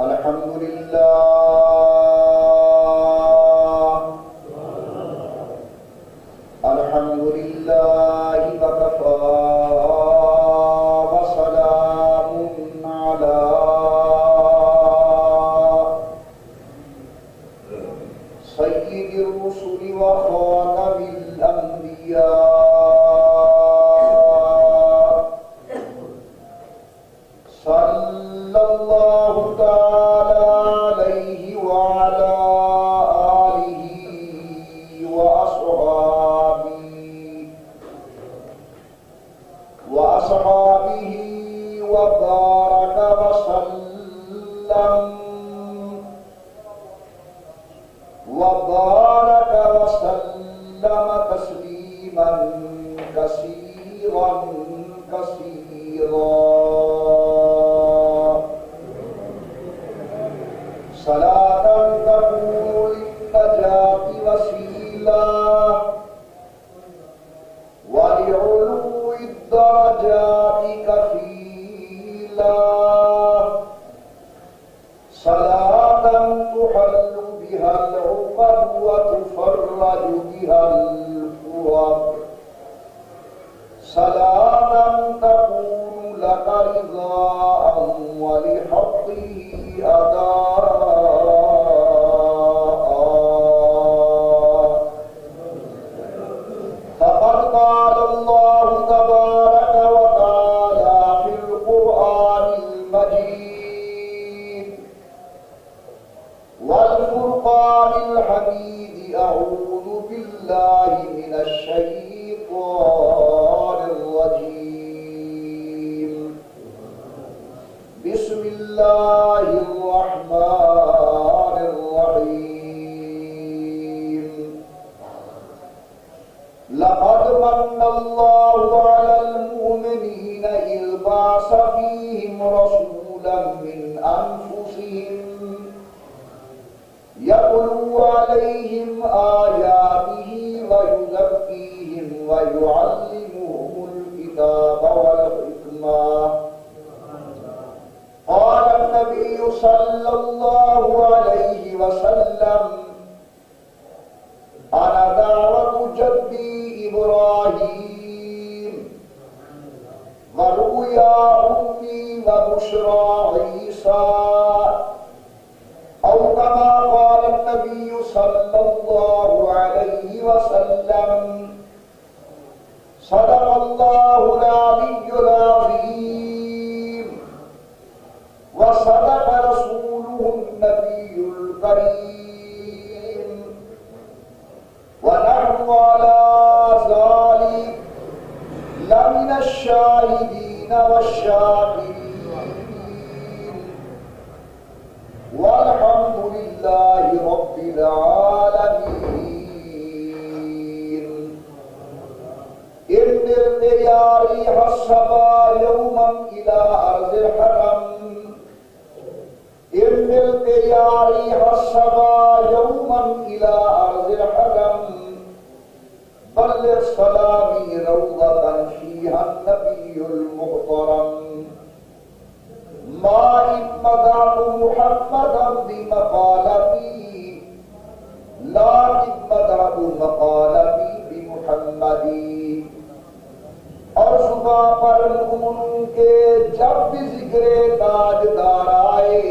الحمد لله الحمد لله وكفى وسلام على سيد الرسل وخاتم الأنبياء صلى الله تعالى عليه وعلى آله وأصحابه وبارك وسلم تسليما كثيرا كثيرا. صلاة تكون للنجاة وسيلة ولعلو الدرجات كفيلا. صلاة تحل بها العقد وتفرج بها الكرب. صلاة تكون لك رضاء ولحقه أداء. فقد قال الله تبارك وتعالى في القرآن المجيد والفرقان الحميد: أعوذ بالله من الشيطان الرجيم. بسم الله الرحمن الرحيم. لقد من الله على المؤمنين إذ بعث فيهم رسولا من أنفسهم يتلو عليهم آياته ويزكيهم ويعلمهم الكتاب والحكمة. قال النبي صلى الله عليه وسلم: أنا دعوة جدي إبراهيم ورؤيا أمي وبشرى عيسى، أو كما قال النبي صلى الله عليه وسلم. صدق الله العلي العظيم وصدق رسوله النبي الكريم، ونحن على ذلك لمن الشاهدين والشاكرين، والحمد لله رب العالمين. ارتد يا ريح الصبا يوما إلى أرض الحرم. ارتد يا ريح الصبا يوما إلى أرض الحرم. بلغ سلامي روضة فيها النبي المحترم. ما إن مدعت محمدا بمقالتي لكن مدعت مقالتي بمحمدی. اور صبح پر مومنوں کے جب بھی ذکر تاجدار آئے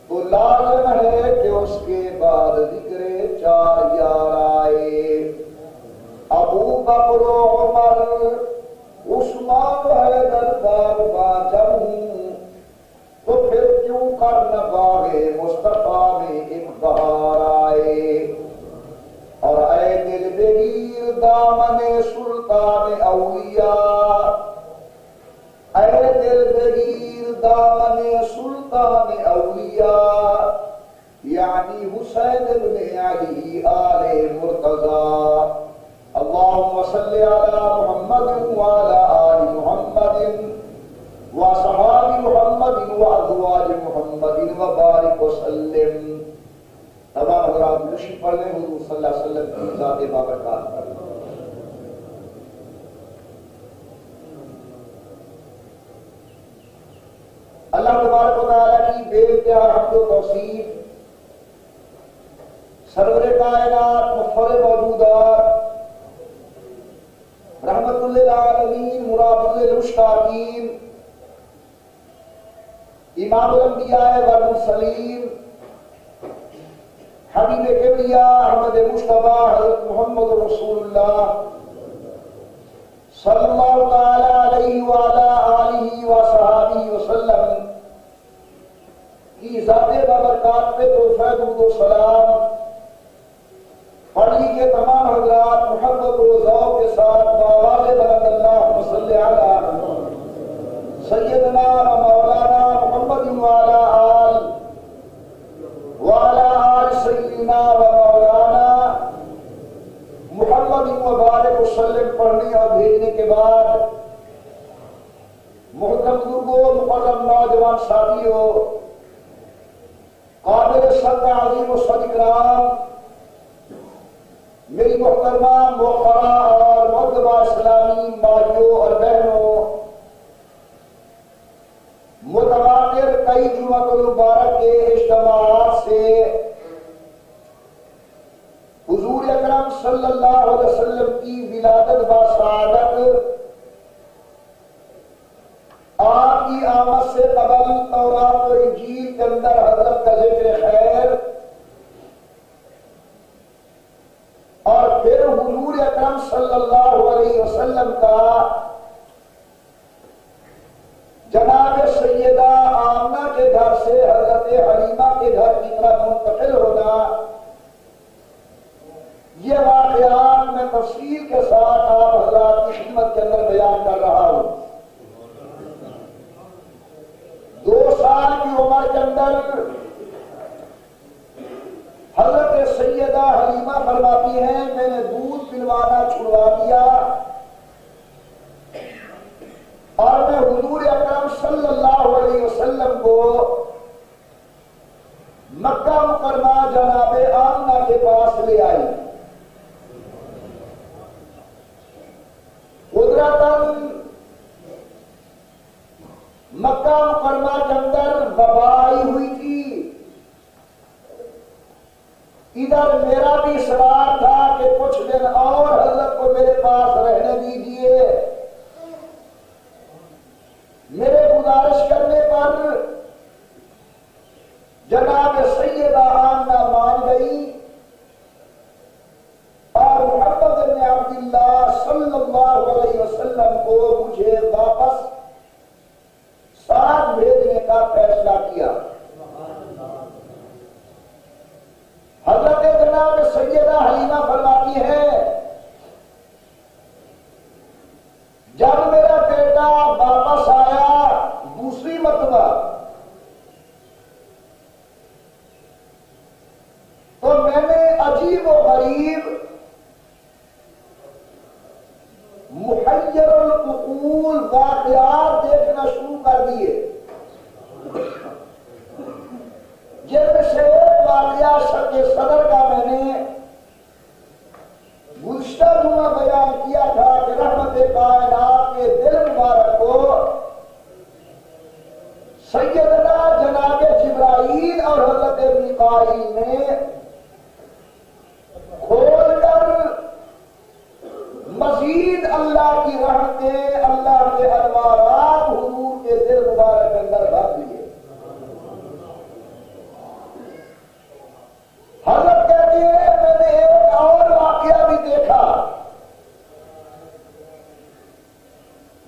تو لازم ہے کہ اس کے بعد ذکر چار یار آئے. ابو بکر و عمر عثمان و حیدر کاروبار جب ہوں تو پھر کیوں کر نہ باغے مصطفیٰ میں ایک بہار آئے. اور اے دل بگیر دامن سلطان اولیاء، اے دل بگیر دامن سلطان اولیاء، یعنی حسین بن علی آل مرتضی. اللهم صل على محمد وعلى آل محمد وصحاب محمد وازواج محمد وبارک وسلم. تمام حضرات نشی پڑھ لیں حضور صلی اللہ علیہ وسلم کی ذات بابرکات پر. اللہ تبارک و تعالیٰ کی بے حمد و توصیف سرور کائنات مفخر موجودات رحمت للعالمین مراد للمشتاقین امام الانبیاء والمرسلین حبیب کبریا احمد مصطفیٰ حضرت محمد رسول اللہ صلی اللہ تعالی علیہ وعلی آلہ وصحابہ وسلم کی ذات بابرکات پہ تحفہ درود و سلام پڑھ لیجیے تمام حضرات محبت و ذوق کے ساتھ بآواز بلند اللہم صلی علی سیدنا و مولانا محمد وعلی آل سیدنا و مولانا محمد مبارک وسلم پڑھنے اور بھیجنے کے بعد محترم بزرگوں مکرم نوجوان ساتھیوں قابل صدق عظیم و صدق رام میری محترمہ موقرہ اور معتبر اسلامی مائیوں اور بہنوں متواتر کئی جمعۃ المبارک کے اجتماعات سے حضور اکرم صلی اللہ علیہ وسلم کی ولادت بسعادت آپ کی آمد سے قبل تورات و انجیل کے اندر حضرت کا ذکر خیر اور پھر حضور اکرم صلی اللہ علیہ وسلم کا جناب سیدہ آمنہ کے گھر سے حضرت حلیمہ کے گھر کی طرف منتقل ہونا، یہ واقعات میں تفصیل کے ساتھ آپ حضرات کی خدمت کے اندر بیان کر رہا ہوں۔ 2 سال کی عمر کے اندر حضرت سیدہ حلیمہ فرماتی ہیں میں نے دودھ پلوانا چھڑوا دیا اور میں حضور اکرم صلی اللہ علیہ وسلم کو مکہ مکرمہ جناب آمنہ کے پاس لے آئی۔ قدرتاً مکہ مکرمہ کے اندر وبا آئی ہوئی تھی، ادھر میرا بھی اصرار تھا کہ کچھ دن اور حضرت کو میرے پاس رہنے دیجیے۔ میرے گزارش کرنے پر جناب سیدہ آمنہ مان گئی اور محمد بن عبداللہ صلی اللہ علیہ وسلم کو مجھے واپس ساتھ بھیجنے کا فیصلہ کیا۔ حضرت جناب سیدہ حلیمہ فرماتی ہے جب میرا بیٹا واپس آیا دوسری مرتبہ تو میں نے عجیب و غریب محیر العقول واقعات دیکھنا شروع کر دیے، جن میں سے ایک واقعہ شرح صدر کا میں نے گزشتہ جمعہ بیان کیا تھا کہ رحمت کائنات کے دل مبارک کو سیدنا جناب جبرائیل اور حضرت میکائیل نے کھول کر مزید اللہ کی رحمتیں، اللہ کے انوارات حضور کے دل مبارک کے اندر بھر دیے۔ حضرت کہتی ہے میں نے ایک اور واقعہ بھی دیکھا،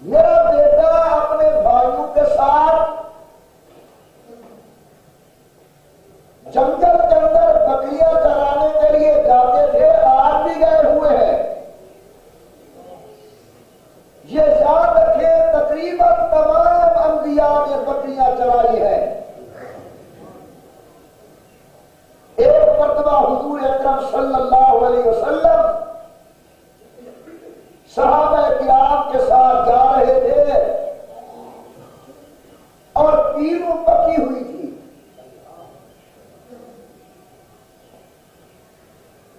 میرا بیٹا اپنے بھائیوں کے ساتھ جنگل کے اندر بکریاں چرانے کے لیے جاتے تھے، آج بھی گئے ہوئے ہیں۔ یہ یاد رکھیں تقریباً تمام انبیاء نے بکریاں چرائی ہیں۔ ایک مرتبہ حضور اکرم صلی اللہ علیہ وسلم صحابہ کرام کے ساتھ جا رہے تھے اور پیلو پکی ہوئی تھی۔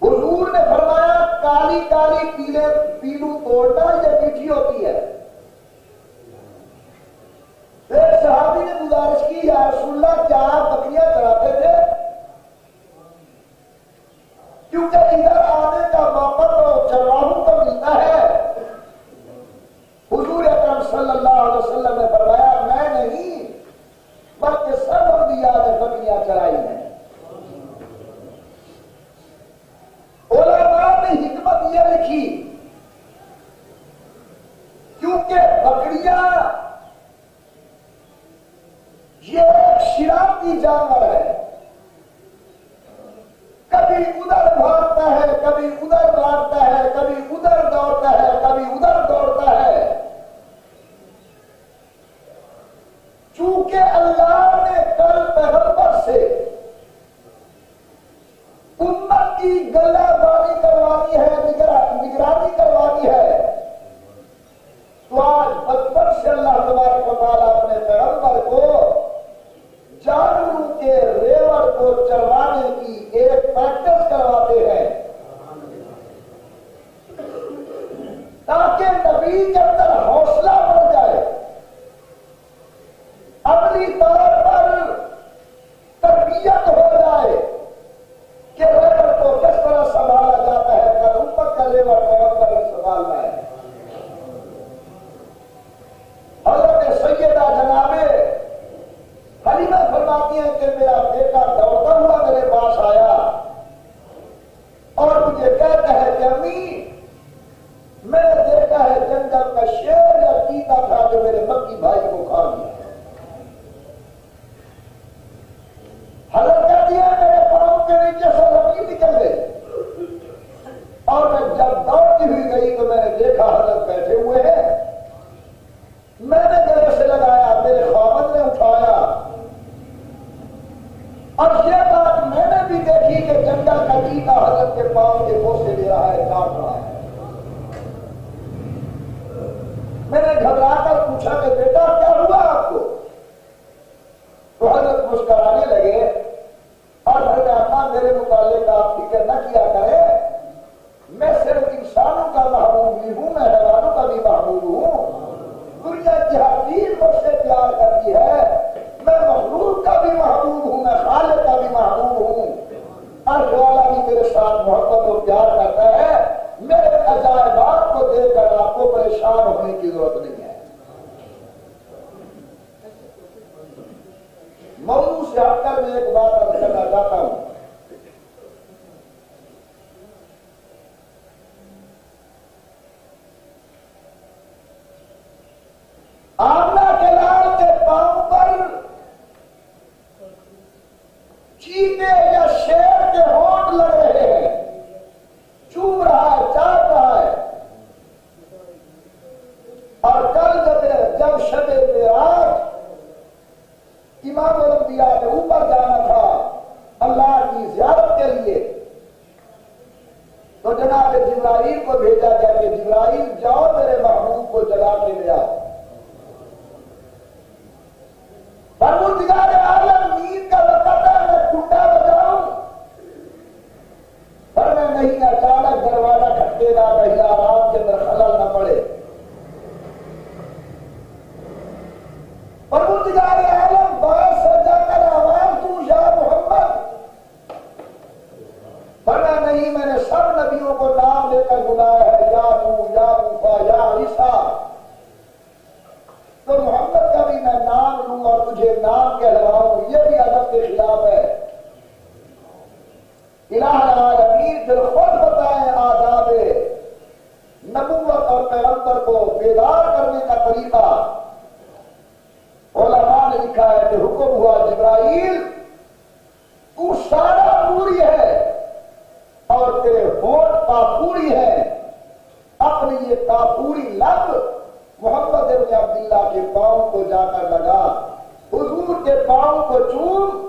حضور نے فرمایا کالی کالی پیلو توڑنا یہ میٹھی ہوتی ہے۔ ایک صحابی نے گزارش کی یا رسول اللہ کیا آپ بکریاں چراتے چونکہ بکریاں یہ ایک شرارتی جانور ہے، کبھی ادھر بھاگتا ہے، کبھی ادھر بھاگتا ہے، کبھی ادھر دوڑتا ہے، کبھی ادھر دوڑتا ہے۔ چونکہ اللہ نے کل پیغمبر سے امت کی گلہ باری کروانی ہے، نگرانی کروانی ہے، تو آج بچپن سے اللہ تبارک و تعالیٰ اپنے پیغمبر کو جانوروں کے ریوڑ کو چروانے کی ایک پریکٹس کرواتے ہیں، تاکہ نبی کے اندر حوصلہ بڑھ جائے، عملی طور پر تربیت ہو جائے کہ ریوڑ کو کس طرح سنبھالا جاتا ہے، کل امت کا ریوڑ پیغمبر نے سنبھالنا ہے۔ حضرت سیدہ جناب حلیمہ فرماتی ہیں کہ میرا بیٹا دوڑتا ہوا میرے پاس آیا اور مجھے کہتا ہے کہ امی میں نے دیکھا ہے جنگل کا شیر یا چیتا تھا جو میرے مکی بھائی کو کھا گیا۔ حضرت کہتی ہے میرے پاؤں کے نیچے سے لکیر نکل گئی اور میں جب دوڑتی ہوئی گئی تو میں نے دیکھا حضرت بیٹھے ہوئے ہیں، میں نے گلے سے لگایا، میرے خاوند نے اٹھایا، اور یہ بات میں نے بھی دیکھی کہ جنگل کا چیتا حضرت کے پاؤں کے بوسے لے رہا ہے، کاٹ رہا ہے۔ میں نے گھبرا کر پوچھا کہ بیٹا کیا ہوا آپ کو؟ تو حضرت مسکرانے لگے اور اماں میرے متعلق آپ فکر نہ کیا کریں، میں صرف انسانوں کا محبوب نہیں ہوں، میں حیوانوں کا بھی محبوب ہوں۔ دنیا کی ہر چیز مجھ سے پیار کرتی ہے، میں مخلوق کا بھی محبوب ہوں، میں خالق کا بھی محبوب ہوں، عرش والا بھی میرے ساتھ محبت و پیار کرتا ہے۔ میرے عجائبات کو دیکھ کر آپ کو پریشان ہونے کی ضرورت نہیں ہے۔ موضوع سے ہٹ کر میں ایک بات عرض کرنا چاہتا ہوں۔ آمنہ کے لال کے پاؤں پر چیتے یا شیر کے ہونٹ لگ رہے ہیں، چوم رہا ہے، چاٹ رہا ہے، اور کل جب شب معراج امام الانبیاء نے اوپر جانا تھا اللہ کی زیارت کے لیے، تو جناب جبرائیل کو بھیجا گیا کہ جبرائیل جاؤ میرے محبوب کو جگا کے لے آؤ۔ پروردگار عالم نیند کا وقت ہے، میں کنڈا بجاؤں، پر میں نہیں، اچانک دروازہ کھٹکے گا، کہیں آرام کے اندر خلل نہ پڑے۔ پروردگار عالم باہر سے جا کر آواز دوں یا محمد، پر میں نہیں، میں نے سب نبیوں کو نام لے کر بلایا ہے، یا نوح، یا موسیٰ، یا عیسیٰ، تو محمد کا بھی میں نام لوں اور تجھے نام کہلواؤں، یہ بھی ادب کے خلاف ہے۔ الہ العالمین پھر خود بتائیں آداب نبوت اور پیغمبر کو بیدار کرنے کا طریقہ۔ علماء نے لکھا ہے کہ حکم ہوا جبرائیل تو سارا پوری ہے اور تیرے ہونٹ کافوری ہے، اپنی یہ کافوری لب محمد ابن عبداللہ کے پاؤں کو جا کر لگا، حضور کے پاؤں کو چوم،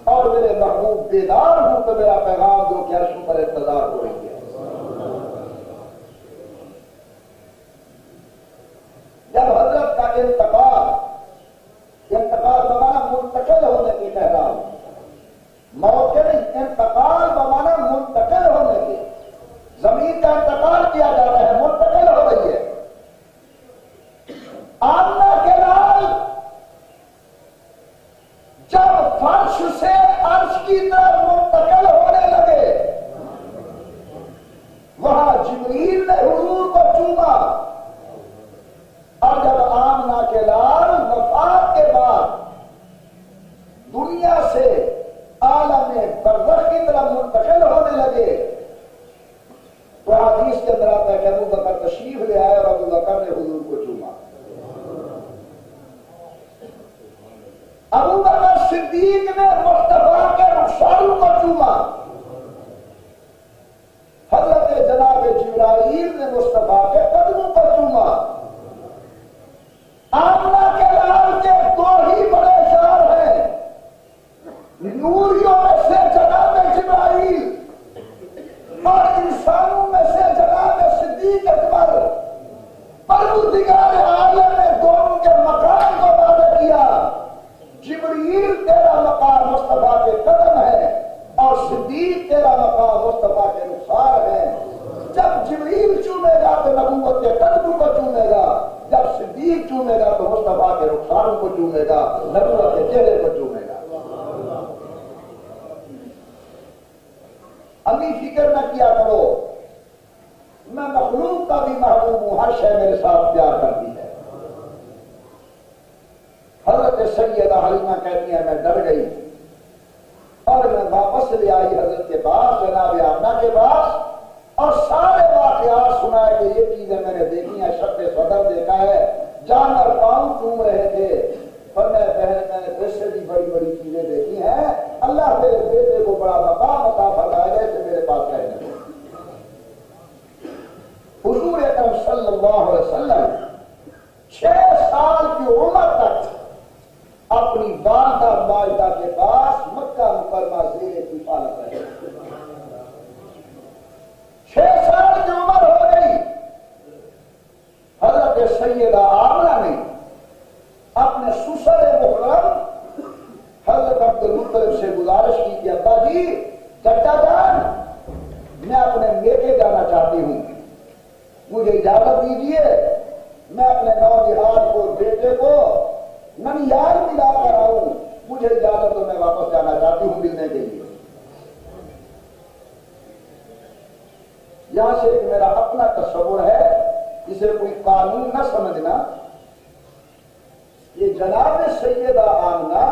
اور میرے محبوب بیدار ہوں تو میرا پیغام دو کہ عرش پر انتظار ہو رہی ہے۔ جب حضرت کا انتقال بمانا منتقل ہونے کی کہہ رہا ہوں، موت کے نہیں، انتقال بمانا منتقل ہونے کی، زمین کا انتقال کیا جا رہا ہے، منتقل ہو رہی ہے۔ آمنہ کے لال جب فرش سے عرش کی طرف منتقل ہونے لگے، وہاں جبریل نے حضور کو چوما، اور جب آمنہ کے لال وفات کے بعد دنیا سے عالم برزخ کی طرف منتقل ہونے لگے، تو حدیث کے اندر آتا ہے کہ ابو بکر تشریف لے آئے اور ابو بکر نے حضور کو چوما۔ صدیق نے مصطفیٰ کے رخساروں کو چوما، حضرت جناب جبرائیل نے مصطفیٰ کے قدموں کو چوما۔ آمنہ کے لال کے دو ہی بڑے شعر ہیں، نوریوں میں سے جناب جبرائیل اور انسانوں میں سے جناب صدیق اکبر۔ پروردگار عالم نے دونوں کے مقام کو وعدہ کیا، جبرائیل تیرا مقام مصطفیٰ کے قدم ہے اور صدیق تیرا مقام مصطفیٰ کے رخسار ہے۔ جب جبرائیل چومے گا تو نبوت کے قدموں کو چومے گا، جب صدیق چومے گا تو مصطفیٰ کے رخساروں کو چومے گا، نبوت کے چہرے کو چومے گا۔ ابھی فکر نہ کیا کرو، میں مخلوق کا بھی محبوب ہوں، ہر شے میرے ساتھ پیار کرتی ہے۔ حضرت سیدہ حلیمہ کہتی ہیں میں ڈر گئی اور میں واپس لے آئی حضرت کے پاس، جناب آمنہ کے پاس، اور سارے واقعات سنائے کہ یہ چیزیں میں نے دیکھی ہیں، شق صدر دیکھا ہے، جانور پاؤں چوم رہے تھے، فرمایا بہن میں نے پھر سے بھی بڑی بڑی چیزیں دیکھی ہیں، اللہ میرے بیٹے کو بڑا مقام عطا فرمائے گا، اسے میرے پاس کہنے دو۔ حضور اکرم صلی اللہ علیہ وسلم 6 سال کی عمر تک اپنی والدہ ماجدہ کے پاس مکہ مکرمہ زیر حفاظت رہے۔ 6 سال کی عمر ہو گئی، حضرت سیدہ آمنہ نے اپنے سسر محرم حضرت عبد المطلب سے گزارش کی کہ ابا جی، چچا جان، میں اپنے میکے جانا چاہتی ہوں، مجھے اجازت دیجیے، میں اپنے نوجوان کو بیٹے کو ننیال ملا کر آؤں، مجھے اجازت تو میں واپس جانا چاہتی ہوں ملنے کے لیے۔ یہاں سے ایک میرا اپنا تصور ہے، اسے کوئی قانون نہ سمجھنا، یہ جناب سیدہ آمنہ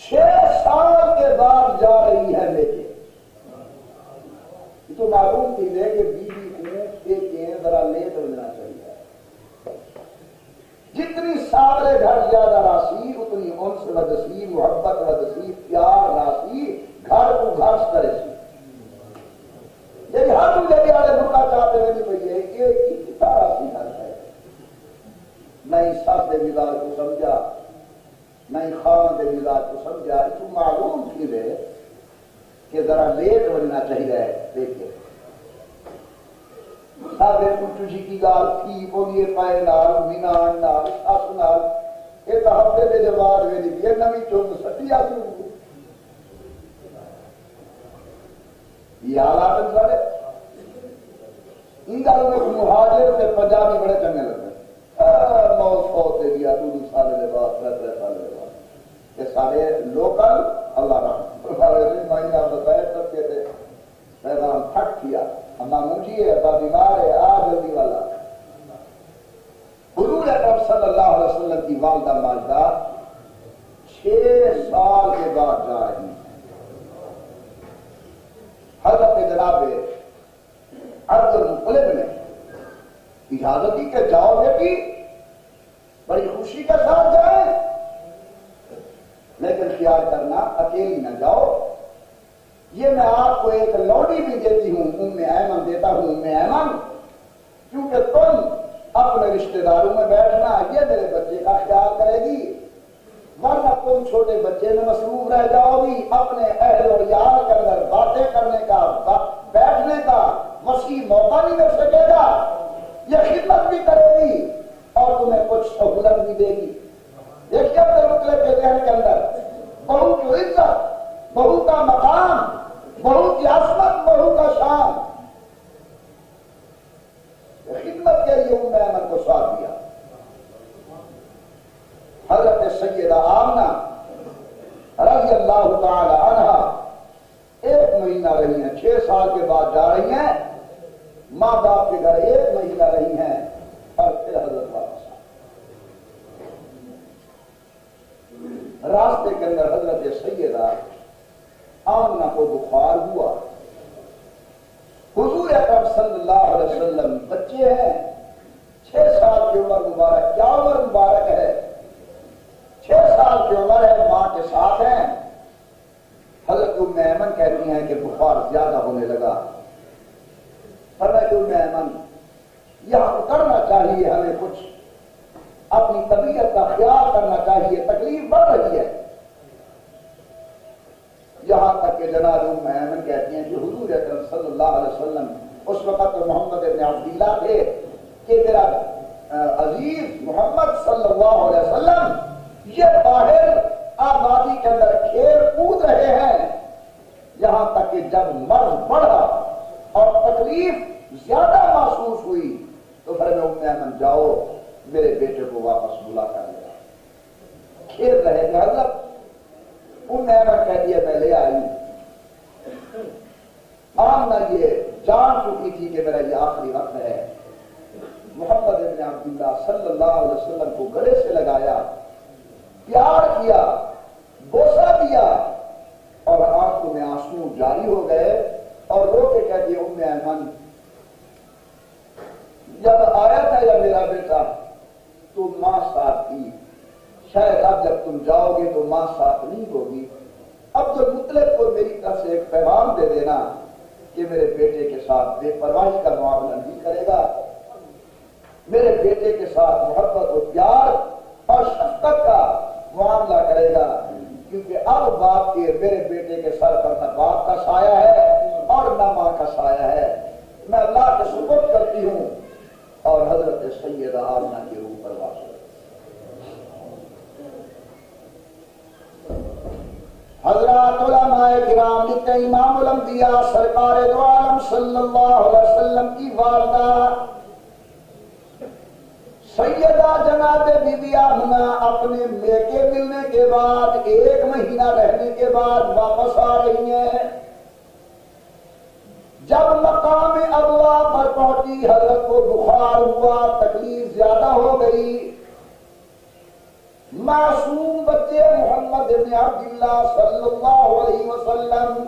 6 سال کے بعد جا رہی ہے لے کے۔ یہ تو معلوم تھی کہ بیوی کو ذرا لیٹ ملنا چاہیے، جتنی سابرے گھر زیادہ راسی، اتنی انس و دسی، محبت و دسی، پیار راسی، گھر کو گھر کرے سی۔ یہ ہر مجھے والے مکہ چاہتے ہوئے نہیں پہیے کہ کتنا راسی گھر ہے، نہیں سب دے مزاج کو سمجھا، نہیں خان دے مزاج کو سمجھا، تو معلوم تھی رہے کہ ذرا لیٹ بننا چاہیے۔ دیکھیے سارے کچھ جی کی گال تھی بولیے پائے نال مینان نال سس نال، یہ تو ہفتے کے جواب میں نہیں، یہ نوی چوک سٹی آتی ہوں یہ حالات سارے ان گالوں میں مہاجر سے پنجابی بڑے چنگے لگتے، موت فوت دے دیا 2 سال کے بعد 3 سال کے بعد، یہ سارے لوکل اللہ رحم مہینہ بتائے سب کے تھے، پیغام پھٹ کیا، اما مجھے ہے، ابا بیمار ہے، آ جلدی والا۔ حضور اکرم صلی اللہ علیہ وسلم کی والدہ ماجدہ 6 سال کے بعد جا رہی ہیں۔ حضرت جناب عبد المطلب نے اجازت دی کہ جاؤ بیٹی، بڑی خوشی کے ساتھ جائیں، لیکن خیال کرنا اکیلی نہ جاؤ، یہ میں آپ کو ایک لوڈی بھی دیتی ہوں، ام ایمن دیتا ہوں، ام ایمن، کیونکہ تم اپنے رشتہ داروں میں بیٹھنا، یہ میرے بچے کا خیال کرے گی، ورنہ تم چھوٹے بچے میں مصروف رہ جاؤ گی، اپنے اہل اور یار کے اندر باتیں کرنے کا، بیٹھنے کا وسیع موقع نہیں مل سکے گا، یہ خدمت بھی کرے گی اور تمہیں کچھ سہولت بھی دے گی۔ دیکھیے اپنے مطلب کے ذہن کے اندر بہو کی عزت، بہو کا مقام، بہو کی عصمت، بہو کا شان، خدمت کے لیے ام ایمن کو ساتھ دیا۔ حضرت سیدہ آمنہ رضی اللہ تعالی عنہا 1 مہینہ رہی ہیں، 6 سال کے بعد جا رہی ہیں، ماں باپ کے گھر 1 مہینہ رہی ہیں اور پھر حضرت واپس راستے کے اندر حضرت سیدہ آمنہ کو بخار ہوا۔ حضور اکرم صلی اللہ علیہ وسلم بچے ہیں، 6 سال کی عمر مبارک، کیا عمر مبارک ہے، 6 سال کی عمر ہے، ماں کے ساتھ ہیں۔ حضرت ام ایمن کہتی ہیں کہ بخار زیادہ ہونے لگا۔ فرمایا ام ایمن یہاں اترنا چاہیے، ہمیں کچھ اپنی طبیعت کا خیال کرنا چاہیے، تکلیف بڑھ رہی ہے۔ یہاں تک کہ جناب ام ایمن کہتی ہیں کہ حضور اکرم صلی اللہ علیہ وسلم اس وقت تو محمد ابن عبداللہ تھے کہ میرا عزیز محمد صلی اللہ علیہ وسلم یہ باہر آبادی کے اندر کھیل کود رہے ہیں، یہاں تک کہ جب مرض بڑھا اور تکلیف زیادہ محسوس ہوئی تو فرمایا ام ایمن جاؤ میرے بیٹے کو واپس بلا کر لیا۔ کھیل رہے تھے حضرت، ام ایمن کہتی ہے میں لے آئی۔ آمنہ یہ جان چکی تھی کہ میرا یہ آخری وقت ہے۔ محمد ابن عبداللہ صلی اللہ علیہ وسلم کو گلے سے لگایا، پیار کیا، بوسہ دیا اور آنکھوں میں آنسو جاری ہو گئے اور رو کے کہہ دیا ام ایمن جب آیا تھا یا میرا بیٹا تو ماں ساتھ تھی، شاید اب جب تم جاؤ گے تو ماں ساتھ نہیں ہوگی۔ اب جو مطلب کو میری طرف سے ایک پیغام دے دینا کہ میرے بیٹے کے ساتھ بے پرواہی کا معاملہ نہیں کرے گا، میرے بیٹے کے ساتھ محبت و پیار اور شفقت کا معاملہ کرے گا، کیونکہ اب باپ کے میرے بیٹے کے سر پر نہ باپ کا سایہ ہے اور نہ ماں کا سایہ ہے۔ میں اللہ کے سپرد کرتی ہوں اور حضرت سیدہ آمنہ کی روح پرواز ہے۔ حضرات علماء کرام لکھتے ہیں امام الانبیاء سرکار دو عالم صلی اللہ علیہ وسلم کی والدہ سیدہ جناب بی بی آمنہ اپنے میکے ملنے کے بعد 1 مہینہ رہنے کے بعد واپس آ رہی ہیں۔ جب مقام ابوا پر پہنچی حضرت کو بخار ہوا، تکلیف زیادہ ہو گئی۔ معصوم بچے محمد بن عبداللہ صلی اللہ علیہ وسلم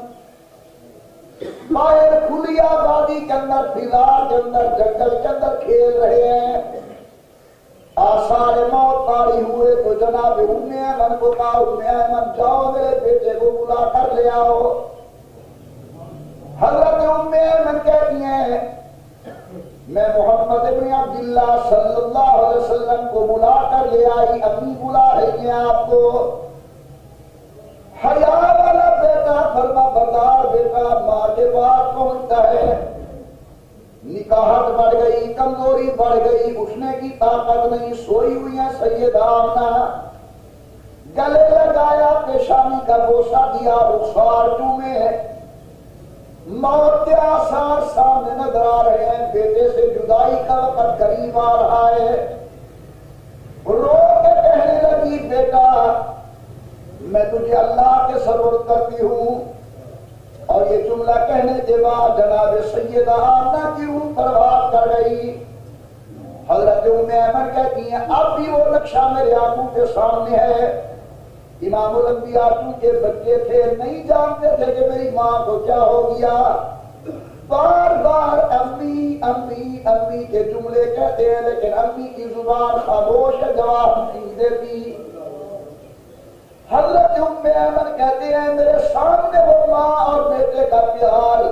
باہر کھلی آبادی کے اندر، فضا کے اندر، جنگل کے اندر کھیل رہے ہیں۔ آثار موت طاری ہوئے تو جناب ام ایمن کو کہا ام ایمن جاؤ میرے بیٹے کو بلا کر لے آؤ۔ حضرت ام ایمن کہتی ہیں میں محمد ابن عبداللہ صلی اللہ علیہ وسلم کو بلا کر لے آئی، امی بلا رہی ہیں آپ کو۔ حیا والا بیٹا فرما بردار بیٹا ماں کے بعد پہنچتا ہے، نکاحت بڑھ گئی، کمزوری بڑھ گئی، اٹھنے کی طاقت نہیں، سوئی ہوئی ہیں سیدہ آمنہ۔ گلے لگایا، پیشانی کا بوسہ دیا، رخسار چومے، موت کے آثار سامنے نظر آ رہے ہیں، بیٹے سے جدائی کا وقت قریب آ رہا ہے۔ رو کے کہنے لگی بیٹا میں تجھے اللہ کے سپرد کرتی ہوں، اور یہ جملہ کہنے کے بعد جناب سیدہ آمنہ کی روح پرواز کر گئی۔ حضرت ام ایمن کہتی ہیں اب بھی وہ نقشہ میرے آنکھوں کے سامنے ہے۔ امام الانبیاء کے بچے تھے، نہیں جانتے تھے کہ میری ماں کو کیا ہو گیا، بار بار امی امی امی کے جملے کہتے ہیں لیکن امی کی زبان خاموش ہے، جواب نہیں دیتی۔ حضرت ام ایمن کہتے ہیں میرے سامنے وہ ماں اور بیٹے کا پیار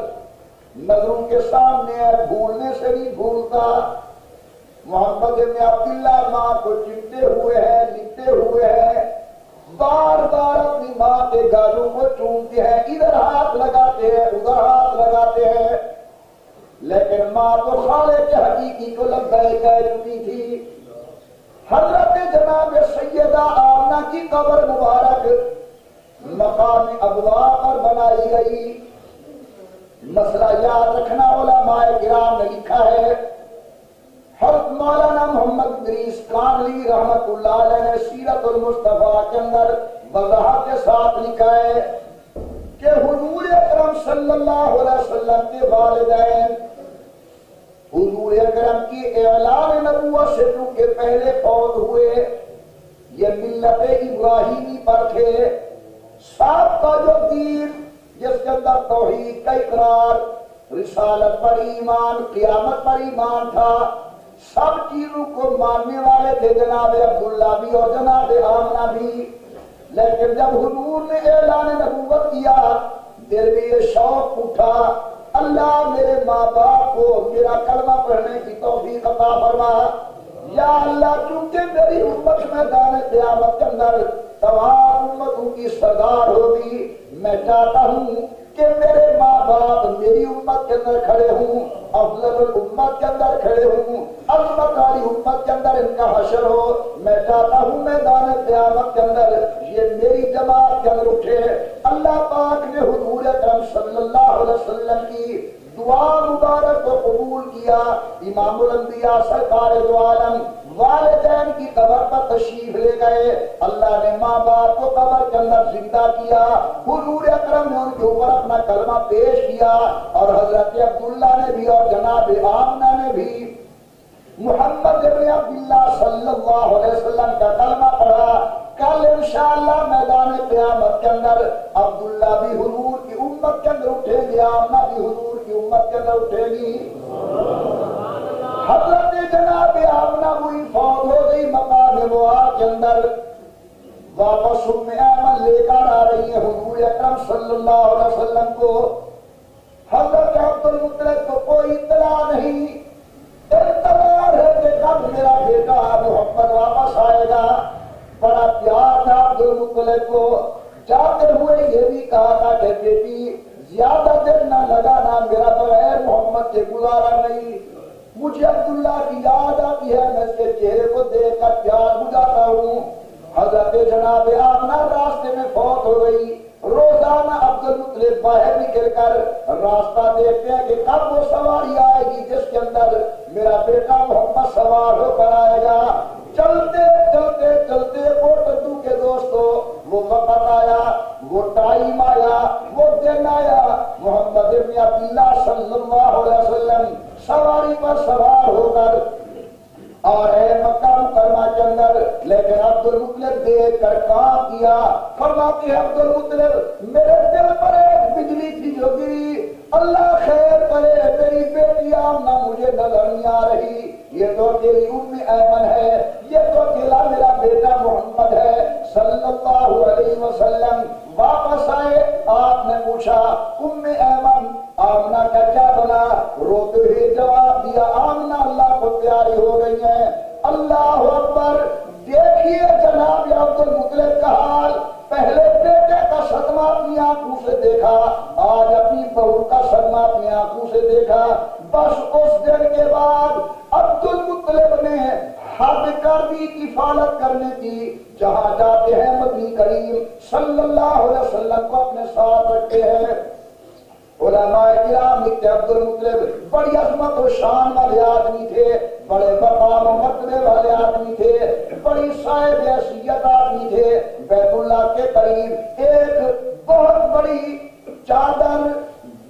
نظروں کے سامنے ہے، بھولنے سے نہیں بھولتا۔ محمد ابن عبداللہ ماں کو چمتے ہوئے ہیں، لکھتے ہوئے ہیں، بار بار اپنی ماں کے گالوں کو چومتے ہیں، ادھر ہاتھ لگاتے ہیں، ادھر ہاتھ لگاتے ہیں، لیکن ماں تو خالق حقیقی کو لبیک کہہ چکی تھی۔ حضرت جناب سیدہ آمنہ کی قبر مبارک مقام ابوا پر بنائی گئی۔ مسئلہ یاد رکھنا علماء کرام نے لکھا ہے، حضرت مولانا محمد ادریس کاملی رحمت اللہ علیہ نے سیرت المصطفیٰ کے اندر وضاحت کے ساتھ لکھا ہے کہ حضور اکرم صلی اللہ علیہ وسلم کے والدین حضور اکرم کی اعلان نبوت سے چونکہ پہلے فوت ہوئے، یہ ملت ابراہیمی پر تھے۔ سب کا جو دین جس کے اندر توحید کا اقرار، رسالت پر ایمان، قیامت پر ایمان تھا، سب چیزوں کو ماننے والے تھے جناب عبداللہ بھی اور جناب آمنہ بھی۔ لیکن جب حضور نے اعلان نبوت کیا دل میں یہ شوق اٹھا اللہ میرے ماں باپ کو میرا کلمہ پڑھنے کی توفیق عطا فرما یا اللہ چونکہ میری امت میدان قیامت کے اندر تمام امتوں کی سردار ہوگی میں چاہتا ہوں کہ میرے ماں باپ میری امت کے اندر کھڑے ہوں افضل الامت کے اندر کھڑے ہوں عظمت والی امت کے اندر ان کا حشر ہو میں چاہتا ہوں میدان قیامت کے اندر یہ میری جماعت کے اندر اٹھے اللہ پاک نے حضور اکرم صلی اللہ علیہ وسلم کی دعا مبارک کو قبول کیا امام الانبیاء سرکار دو عالم والدین کی قبر پر تشریف لے گئے اللہ نے ماں باپ کو قبر کے اندر زندہ کیا حضور اکرم نے ان کے اوپر اپنا کلمہ پیش کیا اور حضرت عبداللہ نے بھی اور جناب آمنہ نے بھی محمد ابن عبداللہ صلی اللہ علیہ وسلم کا کلمہ پڑھا کل انشاءاللہ میدان قیامت کے اندر عبداللہ بھی حضور کی امت کے اندر اٹھیں گے آمنہ بھی حضور کی امت کے اندر اٹھے گی حضرت جناب آمنہ وہی فوت ہو گئی مقام معاد کے اندر واپس ام ایمن لے کر آ رہی ہے حضور اکرم صلی اللہ علیہ وسلم کو حضرت عبد المطلب کو کوئی اطلاع نہیں انتظار ہے کہ کب میرا بیٹا محمد واپس آئے گا بڑا پیار تھا عبد المطلب کو جاتے ہوئے یہ بھی کہا تھا کہ بیٹی زیادہ دیر نہ لگانا میرا بغیر محمد کے گزارا نہیں مجھے عبداللہ کی یاد آتی ہے میں اس کے چہرے کو دیکھ کر پیار بجھاتا ہوں حضرت جناب آمنہ راستے میں فوت ہو گئی روزانہ عبد المطلب باہر نکل کر راستہ دیکھتے ہیں کہ کب وہ سواری آئے گی جس کے اندر میرا بیٹا محمد سوار ہو کر آئے گا چلتے چلتے چلتے وہ ٹڈو کے دوستو وہ وقت آیا وہ ٹائم آیا وہ دن آیا محمد ابن عبداللہ صلی اللہ علیہ وسلم سواری پر سوار ہو کر اور ہے مکہ مکرمہ کے اندر لیکن عبد المطلب دیکھ کر کام کیا فرماتی ہے عبد المطلب میرے دل پر ایک بجلی تھی جو گری اللہ خیر کرے میری بیٹی آمنہ مجھے نظر نہیں آ رہی یہ تو تیری ام ایمن ہے یہ تو اکیلا میرا بیٹا محمد ہے صلی اللہ علیہ وسلم واپس آئے آپ نے پوچھا ام ایمن آمنہ کا کیا بنا روتے ہوئے جواب دیا آمنہ اللہ کو پیاری ہو گئی ہے اللہ اکبر دیکھیے جناب عبد المطلب کا حال پہلے بیٹے کا صدمہ اپنی آنکھوں سے دیکھا آج اپنی بہو کا صدمہ اپنی آنکھوں سے دیکھا بس اس دن کے بعد عبد المطلب نے حد کر دی کفالت کرنے کی جہاں جاتے ہیں مدنی کریم صلی اللہ علیہ وسلم کو اپنے ساتھ رکھتے ہیں علماء کرام لکھتے عبد المطلب بڑی عظمت و شان والے آدمی تھے بڑے مقام و مرتبے والے آدمی تھے بڑی صاحب حیثیت آدمی تھے بیت اللہ کے قریب ایک بہت بڑی چادر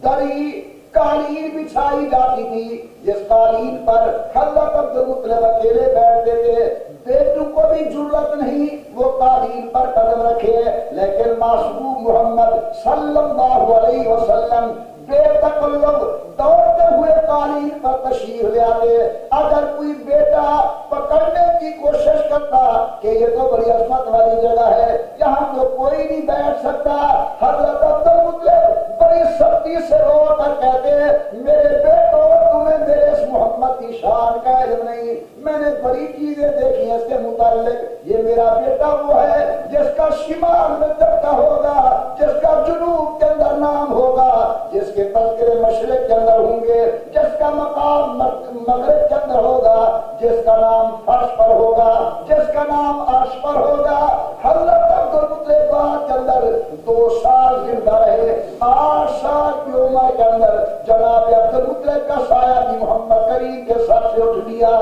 دری قالین بچھائی جاتی تھی جس قالین پر حضرت عبد المطلب اکیلے بیٹھتے تھے بیٹوں کو بھی جرأت نہیں وہ قالین پر قدم رکھے لیکن معصوم محمد صلی اللہ علیہ وسلم بے تکلف دوڑتے ہوئے قالین پر تشریف لے آتے اگر کوئی بیٹا پکڑنے کی کوشش کرتا کہ یہ تو بڑی عظمت والی جگہ ہے یہاں تو کوئی نہیں بیٹھ سکتا حضرت عبد المطلب بڑی سختی سے رو کر کہتے میرے بیٹو تمہیں میرے اس محمد کی شان کا علم نہیں میں نے بڑی چیزیں دیکھی ہیں اس کے متعلق یہ میرا بیٹا وہ ہے جس کا شمال میں جگہ ہوگا جس کا جنوب کے اندر نام ہوگا جس کے تذکرے مشرق کے اندر ہوں گے جس کا مقام مغرب کے اندر ہوگا جس کا نام فرش پر ہوگا جس کا نام عرش پر ہوگا حضرت عبد المطلب کے اندر 2 سال زندہ رہے 8 سال کی عمر کے اندر جناب عبد المطلب کا سایہ بھی محمد کریم کے سر سے اٹھ لیا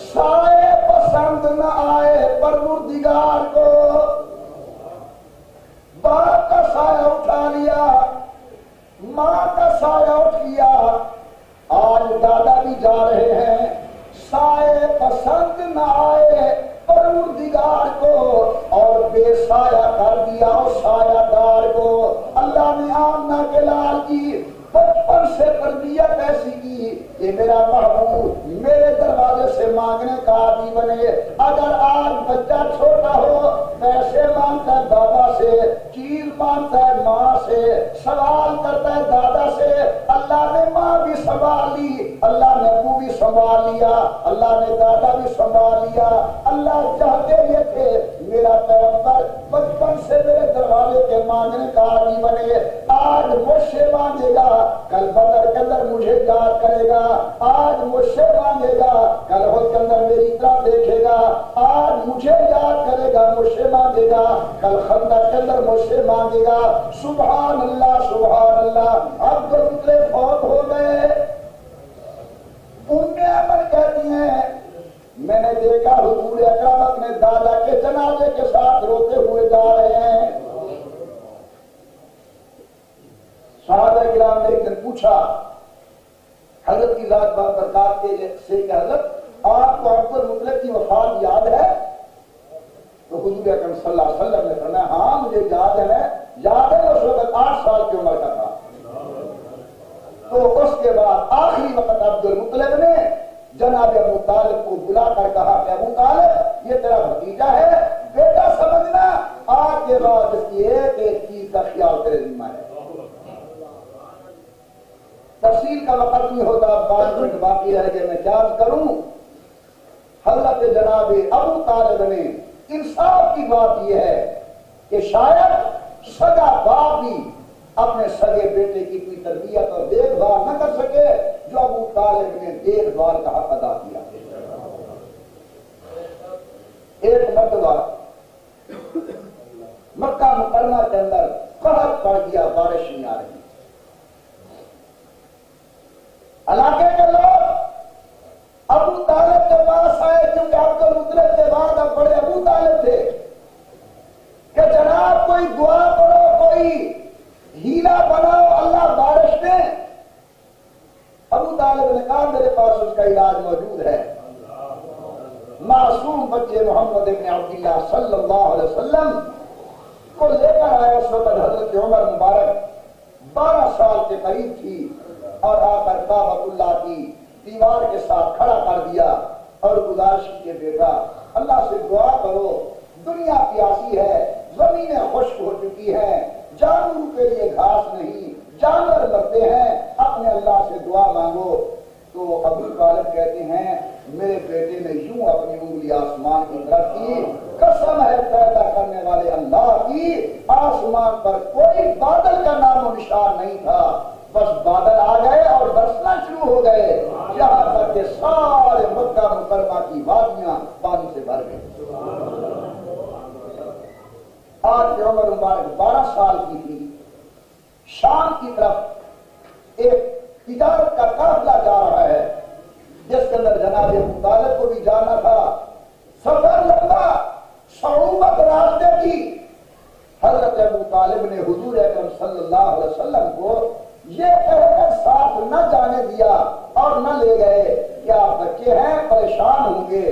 سائے پسند نہ آئے پروردگار کو باپ کا سایہ اٹھا لیا ماں کا سایہ اٹھ لیا آج دادا بھی جا رہے ہیں سائے پسند نہ آئے پروردگار کو اور بے سایہ کر دیا اس سایہ دار کو اللہ نے آمنہ کے لال کی بچپن سے تربیت ایسی کی کہ میرا محبوب میرے دروازے سے مانگنے کا عادی بنے اگر آج بچہ چھوٹا ہو لیا، اللہ نے دادا بھی سنبھال لیا۔ اللہ چاہتے یہ تھے میرا پیغمبر بچپن سے میرے دروازے کے مانگنے کا عادی بنے، آج مجھ سے مانگے گا، کل بدر کے اندر مجھے یاد کرے گا، آج مجھ سے مانگے گا، کل احد کے اندر میری طرف دیکھے گا، آج مجھے یاد کرے گا، مجھ سے مانگے گا، کل خندق کے اندر مجھ سے مانگے گا۔ سبحان اللہ سبحان اللہ۔ اب جو پتلے فوت ہو گئے، ام ایمن کہتی ہیں میں نے دیکھا حضور اکرم اپنے دادا کے جنازے کے ساتھ روتے ہوئے جا رہے ہیں۔ صحابہ کرام نے ایک دن پوچھا حضرت کی ذات برکات کے سے کہ حضرت آپ کو عبد المطلب کی وفات یاد ہے؟ تو حضور اکرم صلی اللہ علیہ وسلم نے فرمایا ہاں مجھے یاد ہے، اس وقت 8 سال کی عمر کا تھا۔ تو اس کے بعد آخری وقت عبد المطلب نے جناب ابو طالب کو بلا کر کہا کہ ابو طالب یہ تیرا بھتیجا ہے، بیٹا سمجھنا، آج کے بعد اس کی ایک ایک چیز کا خیال تیرے ذمہ ہے۔ تفصیل کا وقت نہیں ہوتا، 5 منٹ باقی رہ گئے، میں کیا کروں۔ حضرت جناب ابو طالب نے انصاف کی بات یہ ہے کہ شاید سگا باپ بھی اپنے سگے بیٹے کی کوئی تربیت اور دیکھ بھال نہ کر سکے جو ابو طالب نے دیکھ بھال کا حق ادا کیا۔ ایک مرتبہ مکہ مکرمہ کے اندر قحط پڑ گیا، بارش نہیں آ رہی، علاقے کے لوگ ابو طالب کے پاس آئے کیونکہ عبد المطلب کے بعد اب بڑے ابو طالب تھے کہ جناب کوئی دعا کرو، کوئی ہیلا بناؤ، اللہ بارش دے۔ ابو طالب نے کہا میرے پاس اس کا علاج موجود ہے۔ معصوم بچے محمد ابن عبداللہ صلی اللہ علیہ وسلم کو لے کر آئے۔ اس وقت حضرت عمر مبارک 12 سال کے قریب تھی اور آ کر کعبۃ اللہ کی دیوار کے ساتھ کھڑا کر دیا اور گزارش کی کہ بیٹا اللہ سے دعا کرو، دنیا پیاسی ہے، زمینیں خشک ہو چکی ہیں، جانوروں کے لیے گھاس نہیں، جانور مرتے ہیں، اپنے اللہ سے دعا مانگو۔ تو ابو طالب کہتے ہیں میرے بیٹے نے یوں اپنی انگلی آسمان کی طرف کی، قسم ہے پیدا کرنے والے اللہ کی، آسمان پر کوئی بادل کا نام و نشان نہیں تھا، بس بادل آ گئے اور برسنا شروع ہو گئے، یہاں تک کہ سارے مکہ مکرمہ کی وادیاں پانی سے بھر گئی۔ آج کی عمر مبارک 12 سال کی تھی، شام کی طرف ایک تجارت کا قافلہ جا رہا ہے جس کے اندر جناب ابو طالب کو بھی جانا تھا، سفر لمبا، صعوبت راستے کی۔ حضرت ابو طالب نے حضور اکرم صلی اللہ علیہ وسلم کو یہ کہہ کر ساتھ نہ جانے دیا اور نہ لے گئے کہ آپ بچے ہیں پریشان ہوں گے۔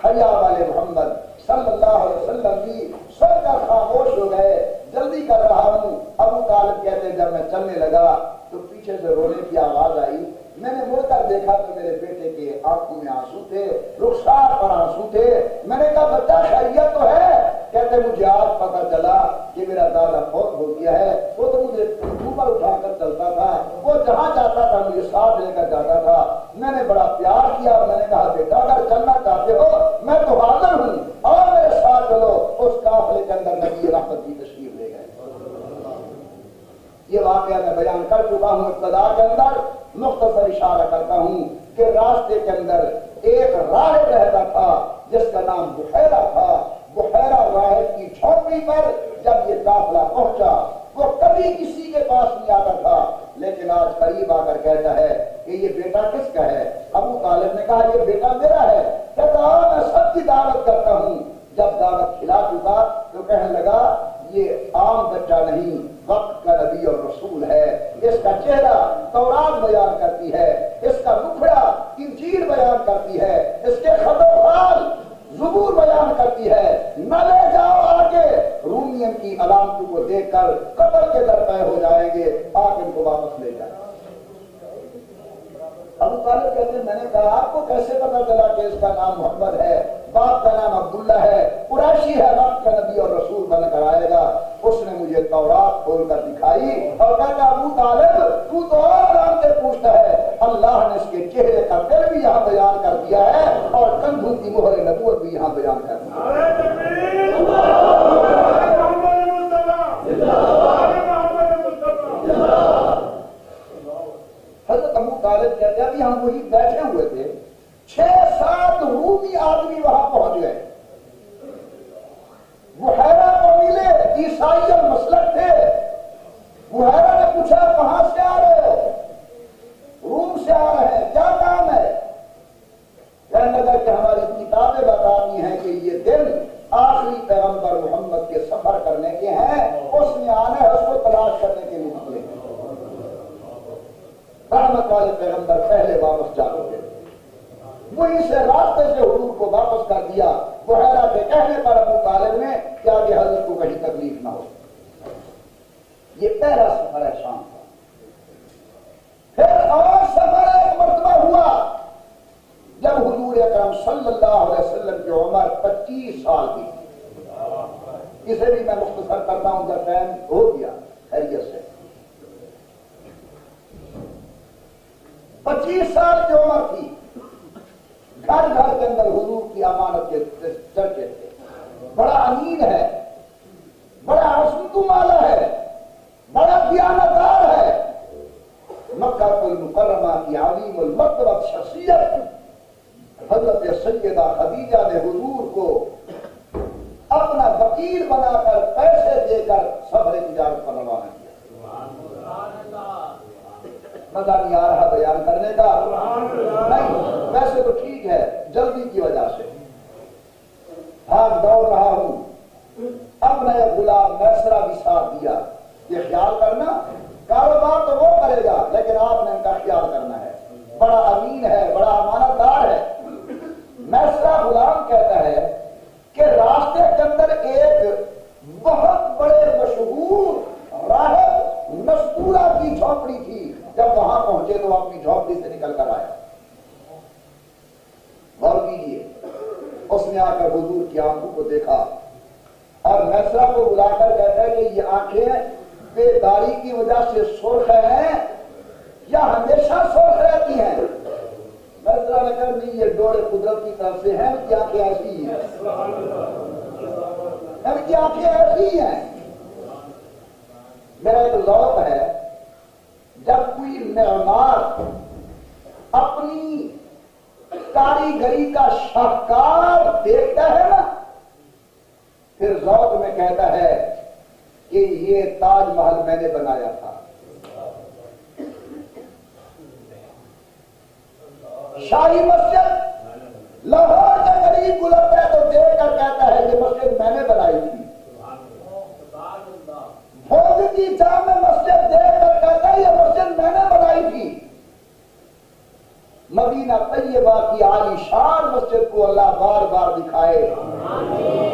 حیا والے محمد صلی اللہ علیہ وسلم بھی سن کر خاموش ہو گئے، جلدی کر رہا ہوں۔ ابو طالب کہتے جب میں چلنے لگا تو پیچھے سے رونے کی آواز آئی، میں نے مڑ کر دیکھا تو میرے بیٹے کے آنکھوں میں آنسو تھے، رخسار پر آنسو تھے۔ میں نے کہا بچہ خیریت تو ہے؟ کہتے مجھے آج پتہ چلا کہ میرا دادا فوت ہو گیا ہے، وہ تو مجھے اوپر اٹھا کر چلتا تھا، وہ جہاں جاتا تھا مجھے ساتھ لے کر جاتا تھا، میں نے بڑا پیار کیا اور میں نے کہا بیٹا اگر چلنا چاہتے ہو میں تو حاضر ہوں اور میرے ساتھ چلو۔ اس قافلے کے اندر نبی رحمت کی تشریف لے گئے۔ یہ واقعہ میں بیان کر چکا ہوں، ابتدا کے اندر مختصر اشارہ کرتا ہوں کہ راستے کے اندر ایک راہب رہتا تھا جس کا نام بحیرہ تھا۔ بحیرہ راہب کی جھونپڑی پر جب یہ قافلہ پہنچا وہ کبھی کسی کے پاس نہیں آتا تھا، لیکن آج قریب آ کر کہتا ہے کہ یہ بیٹا کس کا ہے؟ ابو طالب نے کہا یہ بیٹا میرا ہے۔ کہتا میں سب کی دعوت کرتا ہوں۔ جب دعوت کھلا چکا تو کہنے لگا یہ عام بچہ نہیں، وقت کا نبی اور رسول ہے، اس کا چہرہ تورات بیان کرتی ہے، اس کا مکھڑا انجیل بیان کرتی ہے، اس کے خط و خال زبور بیان کرتی ہے، نہ لے جاؤ آگے، رومین کی علامتوں کو دیکھ کر قتل کے در پہ ہو جائیں گے، آج ان کو واپس لے جائیں۔ ابو طالب کہتے ہیں میں نے کہا آپ کو کیسے پتا چلا کہ اس کا نام محمد ہے، باپ کا نام عبداللہ ہے، قریشی ہے، وقت کا نبی اور رسول بن کر آئے گا؟ اس نے مجھے تورات کھول کر دکھائی اور کہتا ابو طالب تو اور آرام سے پوچھتا ہے، اللہ نے اس کے چہرے کا دل بھی یہاں بیان کر دیا ہے اور کندھوں کی مہر نبوت بھی یہاں بیان کر دی ہے۔ حضرت ابو طالب کہتے ہیں ابھی ہم وہی بیٹھے ہوئے تھے، 6-7 رومی آدمی وہاں پہنچ گئے، بحیرہ کو ملے، عیسائی المسلک تھے۔ بحیرہ نے پوچھا کہاں سے آ رہے ہو؟ روم سے آ رہے ہیں، کیا کام ہے؟ کہنے لگا کہ ہماری کتابیں بتاتی ہیں کہ یہ دن آخری پیغمبر محمد کے سفر کرنے کے ہیں، اس نے آنا ہے، اس کو تلاش کرنے کے لیے نکلے۔ رحمت والے پیغمبر پہلے واپس جا چکے، وہیں سے راستے سے حضور کو واپس کر دیا۔ بحیرہ کے کہنے پر ابو طالب نے کیا کہ حضرت کو کہیں تکلیف نہ ہو۔ یہ پہلا سفر ہے شام کا۔ پھر اور سفر ایک مرتبہ ہوا جب حضور اکرم صلی اللہ علیہ وسلم کی عمر 25 سال کی تھی۔ اسے بھی میں مختصر کرتا ہوں، جب ٹائم ہو گیا خیریت سے۔ 25 سال کی عمر تھی، گھر گھر کے اندر حضور کی امانت کے چرچے تھے۔ بڑا امین ہے، بڑا حسن والا ہے، بڑا دیانتدار ہے۔ مکہ المکرمہ کی عظیم المرتبہ شخصیت حضرت سیدہ خدیجہ نے حضور کو اپنا وکیل بنا کر پیسے دے کر سفر تجارت پر روانہ کیا۔ مزہ نہیں آ رہا بیان کرنے کا؟ نہیں، ویسے تو ٹھیک ہے، جلدی کی وجہ سے بھاگ دوڑ رہا ہوں۔ اب میں غلام میسرہ بھی ساتھ دیا۔ یہ خیال کرنا کاروبار تو وہ کرے گا لیکن آپ نے ان کا خیال کرنا ہے، بڑا امین ہے، بڑا امانت دار ہے۔ میسرہ غلام کہتا ہے کہ راستے کے اندر ایک بہت بڑے مشہور راہب نستورہ کی جھونپڑی تھی، جب وہاں پہنچے تو اپنی جھونپڑی سے نکل کر آیا۔ غور کیجیے، اس نے آ کر حضور کی آنکھوں کو دیکھا اور میسرہ کو بلا کر کہتا ہے کہ یہ آنکھیں بیداری کی وجہ سے سرخ ہیں یا ہمیشہ سرخ رہتی ہیں؟ میسرہ نے کہا نہیں، یہ ڈوڑے قدرت کی طرف سے ہیں، ان کی آنکھیں ایسی ہی ہیں، ان کی آنکھیں ایسی ہی ہیں۔ میرا ایک ذوق ہے، جب کوئی معمار اپنی کاریگری کا شاہکار دیکھتا ہے نا، پھر ذوق میں کہتا ہے کہ یہ تاج محل میں نے بنایا تھا۔ شاہی مسجد لاہور کے قریب گزرتا ہے تو دیکھ کر کہتا ہے یہ مسجد میں نے بنائی تھی۔ بھوگ کی جامع مسجد دیکھ کر کہتا ہے یہ مسجد میں نے بنائی تھی۔ مدینہ طیبہ کی عالی شان مسجد کو اللہ بار بار دکھائے،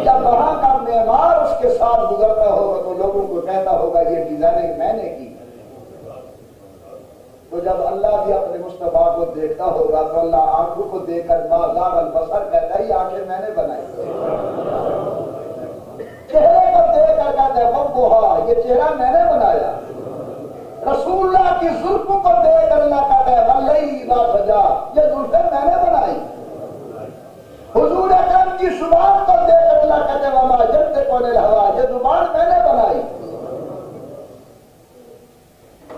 جب وہاں کا معمار اس کے ساتھ گزرتا ہوگا تو لوگوں کو کہتا ہوگا یہ ڈیزائننگ میں نے کی۔ تو جب اللہ بھی اپنے مصطفیٰ کو دیکھتا ہوگا تو اللہ آنکھوں کو دیکھ کر ما زاغ البصر کہتا ہے یہ آنکھیں میں نے بنائی۔ چہرے کو دیکھ کر کہتا ہے وضحیٰ، یہ چہرہ میں نے بنایا۔ رسول اللہ کی زلفوں کو دیکھ کر اللہ کہتا ہے واللیل اذا سجا، یہ زلفیں میں نے بنائی۔ حضور اکرم کی زبان کو دیکھ کر اللہ کہتا ہے وما ینطق عن الہویٰ، یہ زبان میں نے بنائی۔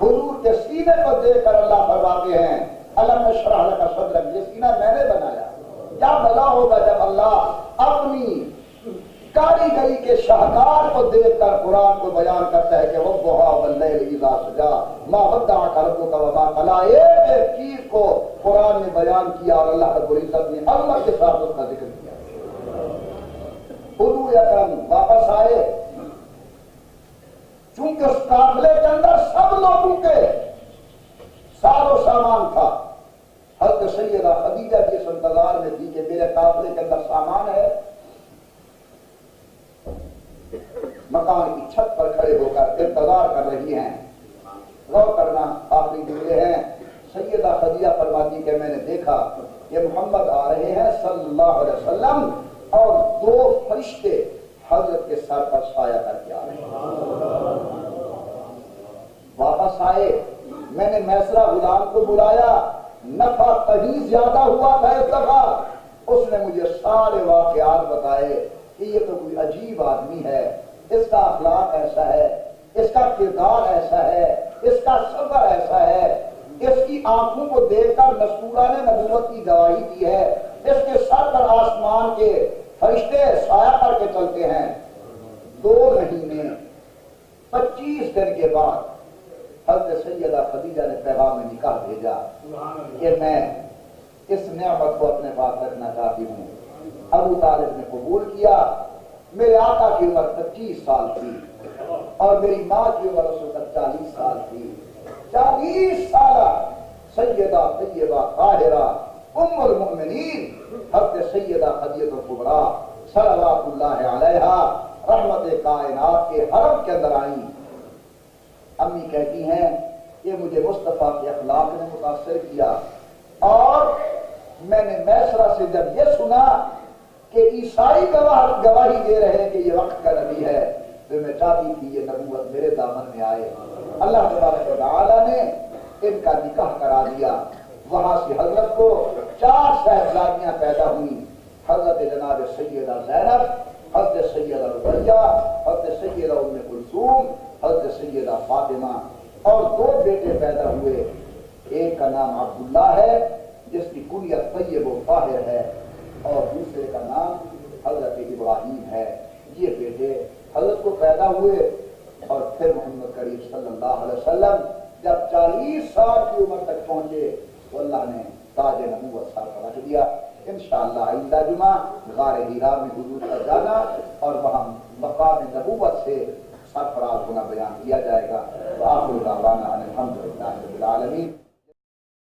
حضور کے سینے کو دیکھ کر اللہ فرماتے ہیں الم نشرح لک صدرک، یہ سینہ میں نے بنایا۔ کیا بھلا ہوگا جب اللہ اپنی کاریگری کے شاہکار کو دیکھ کر قرآن کو بیان کرتا ہے کہ والضحیٰ واللیل اذا سجا ما ودعک ربک وما قلی۔ ایک ایک چیز کو قرآن نے بیان کیا اور اللہ رب العزت نے عظمت کے ساتھ اس کا ذکر کیا۔ حضور اکرم واپس آئے، چونکہ اس قافلے کے اندر سب لوگوں کے سار و سامان تھا۔ حضرت سیدہ خدیجہ کی اس انتظار میں تھی کہ میرے قافلے کے اندر سامان ہے۔ مکان کی چھت پر کھڑے ہو کر انتظار کر رہی ہیں۔ غور کرنا، آخری جملے ہیں، سیدہ خدیجہ فرماتی کہ میں نے دیکھا کہ محمد آ رہے ہیں صلی اللہ علیہ وسلم اور دو فرشتے حضرت کے سر پر سایہ کر کے آ رہے ہیں. واپس آئے، میں نے میسرہ غلام کو بلایا، نفع کہیں زیادہ ہوا تھا اس دفعہ. اس نے مجھے سارے واقعات بتائے کہ یہ تو کوئی عجیب آدمی ہے، اس کا اخلاق ایسا ہے، اس کا کردار ایسا ہے، اس کا صبر ایسا ہے، اس کی آنکھوں کو دیکھ کر نسطورہ نے نبوت کی گواہی دی ہے، اس کے سر پر آسمان کے فرشتے سایہ کر کے چلتے ہیں. 2 مہینے 25 دن کے بعد حضرت سیدہ خدیجہ نے پیغام نکاح بھیجا کہ میں اس نعمت کو اپنے پاس رکھنا چاہتی ہوں. ابو طالب نے قبول کیا. میرے آقا کی عمر 25 سال تھی اور میری ماں کی عمر اس وقت 40 سال تھی. 40 سالہ سیدہ طیبہ طاہرہ ام المؤمنین حضرت سیدہ خدیجہ الکبریٰ صلوات اللہ علیہا رحمت کائنات کے حرم کے اندر آئیں. امی کہتی ہیں کہ مجھے مصطفیٰ کے اخلاق نے متاثر کیا اور میں نے میسرہ سے جب یہ سنا کہ عیسائی گواہی دے رہے ہیں کہ یہ وقت کا نبی ہے تو میں چاہتی تھی یہ نبوت میرے دامن میں آئے. اللہ تبارک و تعالی نے ان کا نکاح کرا دیا. وہاں سے حضرت کو 4 صاحبزادیاں پیدا ہوئیں. حضرت جناب سیدہ زینب، حضرت سیدہ رقیہ، حضرت سیدہ ام کلثوم، حضرت سیدہ فاطمہ، اور 2 بیٹے پیدا ہوئے. ایک کا نام عبداللہ ہے جس کی کنیت طیب و طاہر ہے اور دوسرے کا نام حضرت ابراہیم ہے. یہ بیٹے حضرت کو پیدا ہوئے اور پھر محمد کریم صلی اللہ علیہ وسلم جب 40 سال کی عمر تک پہنچے تو اللہ نے تاج نبوت سر پر رکھ دیا. انشاءاللہ آئندہ جمعہ غار حرا میں حضور کا جانا اور وہاں مقام نبوت سے سرفراز ہونا بیان کیا جائے گا. وآخر دعوانا ان الحمد للہ رب العالمین.